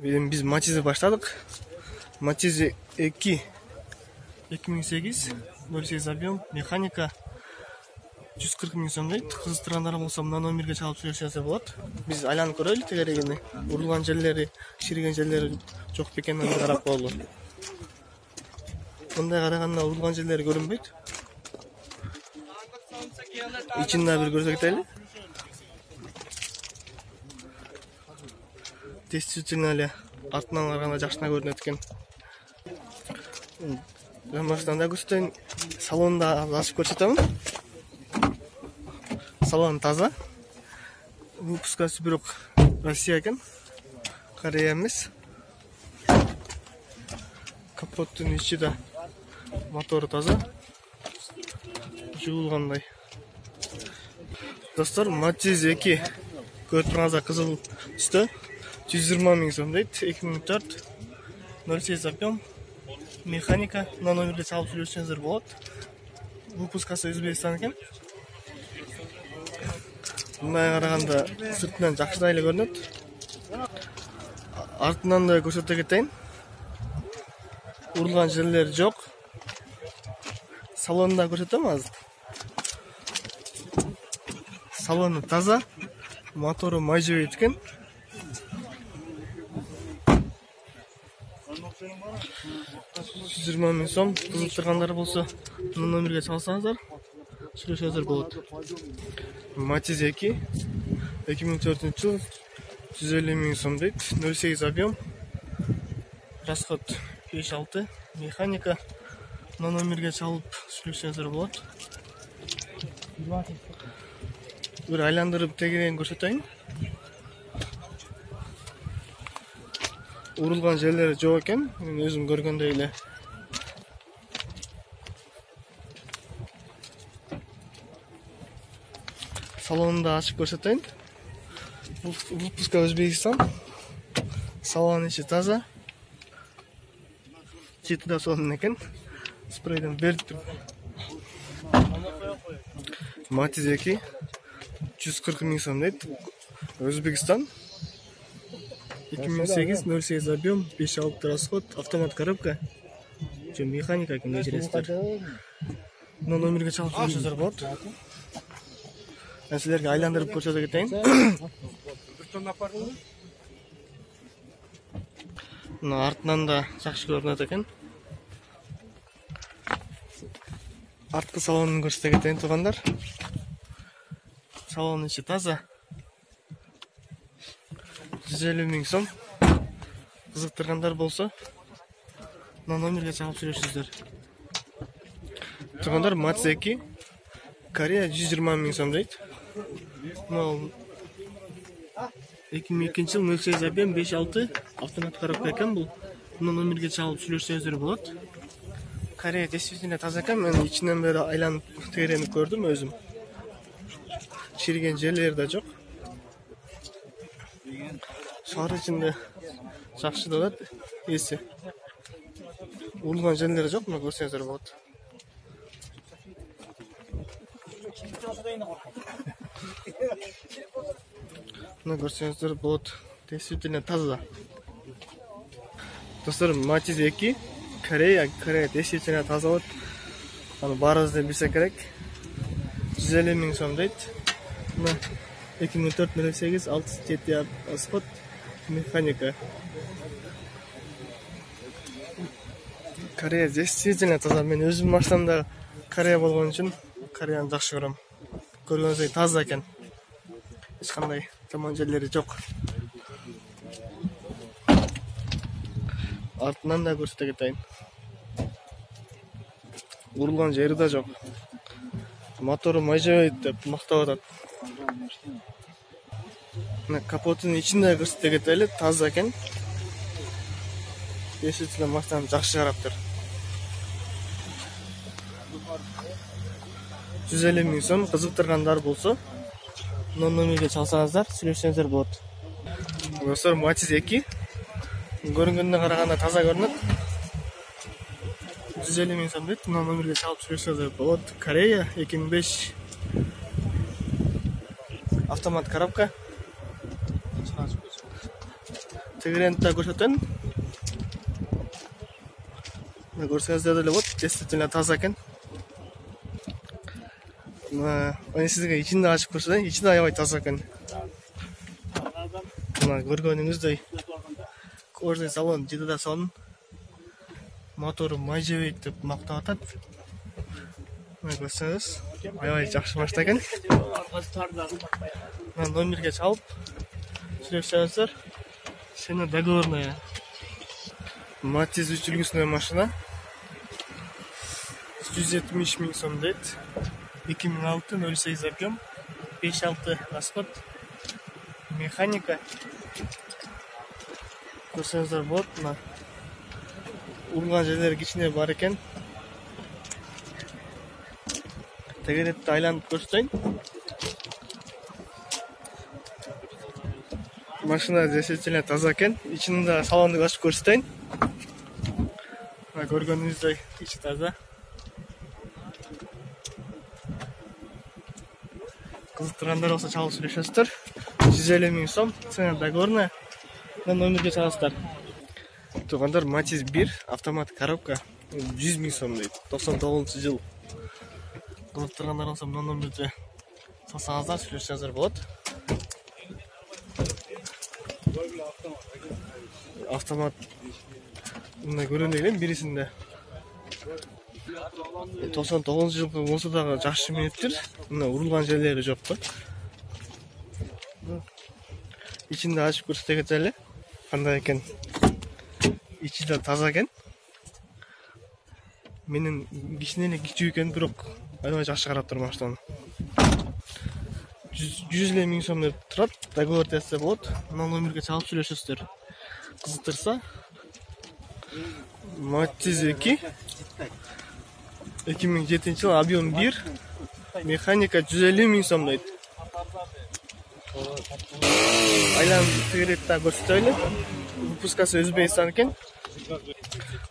Biz Matiz'i başladık. Matiz 2 2008 08 объем механика 140 000 сом дейт. Кызыктыргандар болсо мына номерге чалып сүйлөшсөңүздөр болот. Биз айланып көрөлү тегерегине. Урулган жерлери, шириген жерлери жок бекенин карап коелу. Мындай караганда урулган жерлери көрүнбөйт. İçini de bir görsek değil. Действительно артынан караганда жакшына көрүнөт экен. Мен баштан да көрсөтөйүн. Салонда ачып көрсөтөмүн. Салон таза. Выпускасы бирок Россия экен. Корея эмес. Капоттун ичи да мотору таза. Жуулгандай. Достор, Matiz 2 көрүп турганыңыздар кызыл түстө 120 000 сом дейт. 2004 08 объем механика на номерге чалып сүйлөшсөңүздөр болот. Выпускасы Өзбекстан экен. Мындай караганда сыртынан жакшыраак эле көрүнөт. Артынан да көрсөтө кетейин. Урулган жерлери жок. Салонда көрсөтөм азыр. Салону таза, мотору май жебейт экен. 120 000 сом. Кызыктыргандар болсо, мына номерге чалсаңыздар, сүйлөшөңүздөр болот. Matiz 2 2004 жыл 150 000 сом дейт. 08 объем. Расход 5-6. Механика. Мына номерге чалып сүйлөшөңүздөр болот. Bir айландырып тегерегин көрсөтөйүн. Урулган жерлери жок экен. Мен өзүм көргөндөй эле. Салонду ачып көрсөтөйүн. Выпуска Өзбекстан. Салон ичи таза. Чети да сонун экен. Спрейден берип. Matiz 2 140 000 сом дейт. Өзбекстан. 2008 08 объем, 5-6 расход, автомат коробка. Жо механика экен кечиресиздер. Мына номерге чалып сүйлөшсөңүздөр болот. Мен силерге айландырып көрсөтө кетейин. Мына артынан да жакшы көрүнөт экен. Арткы салонун көрсөтө кетейин туугандар. Салон ичи таза. 150 000 сом. Кызыктыргандар болсо, мына номерге чалып сүйлөшүңүздөр. Туугандар, Matiz 2 Корея 120 000 сом дейт. Мына 2002 жыл 08 объем 5-6 автомат коробка экен бул. Мына номерге чалып сүйлөшсөңүздөр болот. Корея действительно таза экен. Мен ичинен бери айланып тегеренип көрдүм өзүм. Шириген жерлери да жок. Шаар ичинде жакшы болот. Эси. Урулган жерлери жок, мына көрсөңүздөр болот. Мына көрсөңүздөр болот. Действительно таза. Достор, Matiz 2 Корея действительно таза болот. Аны баарыбыздан билсе керек. 150 000 сом дейт. 2004 08 6-7 расход механика. Корея действительно таза. Мен өзүм баштанда Корея болгон үчүн Кореяны жакшы көрөм. Көргөнүздөй таза экен. Эч кандай жаман жерлери жок. Артынан да көрсөтө кетейин. Урулган жери да жок. Мотору май жебейт деп мактап атат. Капотун ичинде көрсөтө кетели, таза экен. Действительно машинаны жакшы караптыр. 150 000 сом. Кызыктыргандар болсо, мына номерге чалсаңыздар, сүйлөшсөңүздөр болот. Достор, Matiz 2 көрүнгөнүнө караганда таза көрүнөт. 150 000 сом дейт. Мына номерге чалып сүйлөшсөңүздөр болот. Корея 2005 автомат коробка. тегеренди да көрсөтөйүн. Мына көрсөңүздөр деле болот. Действительно таза экен. Мен сизге ичинде ачып көрсөтөйүн. Ичи да аябай таза экен. Мына көргөнүңүздөй кожный салон жыдыда сон. Мотору май жебейт деп мактап атат. Мына көрсөңүз, аябай жакшы машина экен. Мына номерге чалып сүйлөшсөңүздөр. Сени договорная. Матиз 3 үлгүсүнөн машина. 170 миң сом дейт. 2006 08 объем, 5-6 расход, механика. Көрсөңүздөр болот. Мына урган жерлери кичине бар экен. Тегеретти айланып көрсөтөйүн. Машина действительно таза экен. Ичинде салонду ачып көрсөтөйүн. Мына көргөнүңүздөй ичи таза. Кызыктыргандар болсо чалып сүйлөшөсүздөр. 150 миң сом, цена договорная. Номерге чаласыздар. Туугандар, Матиз 1 автомат коробка 100 миң сом дейт. 99-жыл. Кызыктыргандар болсо номерге салсаңыздар, сүйлөшсөңүздөр болот. Автомат мына көрүндү элем бирисинде. 99-жылкы болсо дагы жакшы минуттер. Мына урулган жерлери жок да. Ичинде ачып көрсөтөйүн эле. Кандай экен? Ичи да таза экен. Менин кичине эле кичүү экен, бирок аябай жакшы карап турмун машинаны. 100 миң сом деп турат. Договор десе болот. Мына номерге чалып сүйлөшөсүздөр. Кызыктырса, Матиз 2 2007 жыл, объем 1, механика 150 миң сом дейт. Айлан тегеретти да көрсөтөлү. Выпускасы Өзбекстан экен.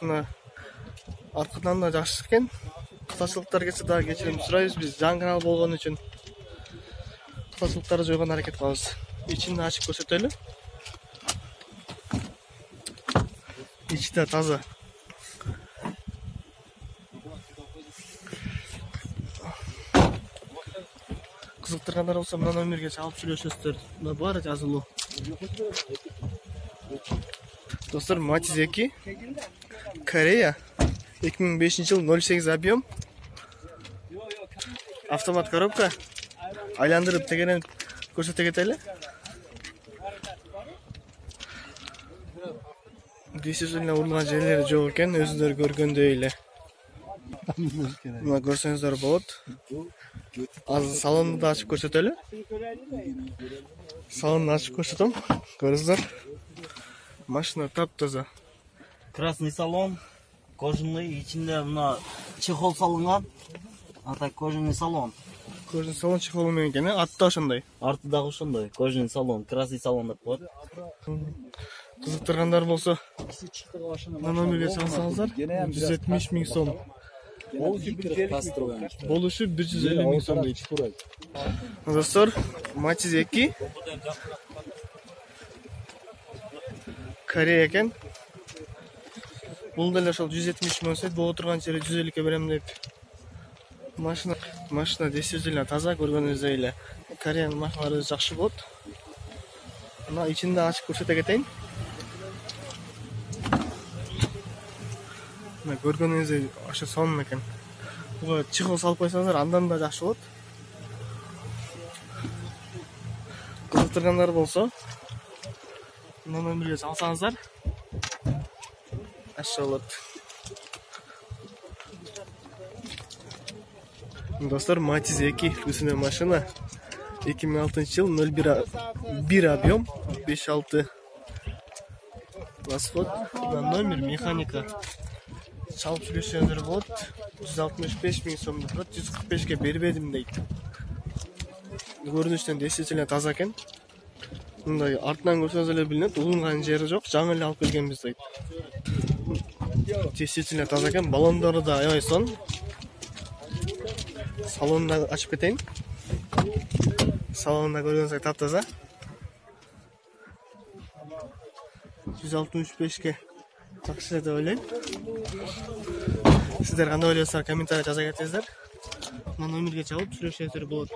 Мына аркадан да жакшы экен. Кысачылыктар кетсе дагы кечирим сурайбыз. Биз жаңы канал болгон үчүн кысачылыктарды жойгон аракет кылабыз. Ичинде ачып көрсөтөлү. Ичи да таза. Кызыктыргандар болсо мына номерге чалып сүйлөшөсүздөр. Мына баары жазылуу. Достор, Матиз 2 Корея 2005 жыл, 08 объем, автомат коробка. Айландырып тегеренип көрсөтө кетели. Действительно урулган жерлери жок экен, өзүңөр көргөндөй эле. Мына көрсөңүздөр болот. Азыр салонду да ачып көрсөтөлү. Салонду ачып көрсөтөм. Көрүңүздөр. Машина таптаза. Красный салон, кожаный, ичинде мына чехол салынган. Ата кожаный салон. Кожаный салон чехолу менен экен, аты да ошондой. Арты дагы ошондой, кожаный салон, красный салон деп коет. Кызыктыргандар болсо, мына номерге чалсаңыздар, 170 миң сом. Болушу 150 миң сом дейт. Достор, Матиз 2 Корея экен. Бул деле ошол 170 миң сом, боло турган жери 150 берем деп. Машина действительно таза, көргөнүңүздөй эле. Кореянын машиналары жакшы болот. Мына ичинде ачып көрсөтө кетейин. Мына көргөнүңүздөй ошо сонун экен. Буга чехол салып койсоңуздар, андан да жакшы болот. Кызыктыргандар болсо, мына номерге чалсаңыздар, аш болот. Достор, Матиз 2 үлгүсүнөн машина 2006 жыл, 01 объем, 5-6 расход. Номер механика. Чалып сүйлөшсөңүздөр болот. 165 миң сом деп турат, 145ке бербедим дейт. Көрүнүштөн действительно таза экен. Мындай артынан көрсөңүз эле билинет, улунган жери жок, жаңы эле алып келгенбиз дейт. Действительно таза экен, баллондору да аябай сон. Салонду ачып кетейин. Салонда көргөнүздөй таптаза. 165ке жакшы деп ойлойм. Сиздер кандай ойлойсуңар комментарийге жаза кетсеңиздер. Мына номерге чалып сүйлөшөңүздөр болот.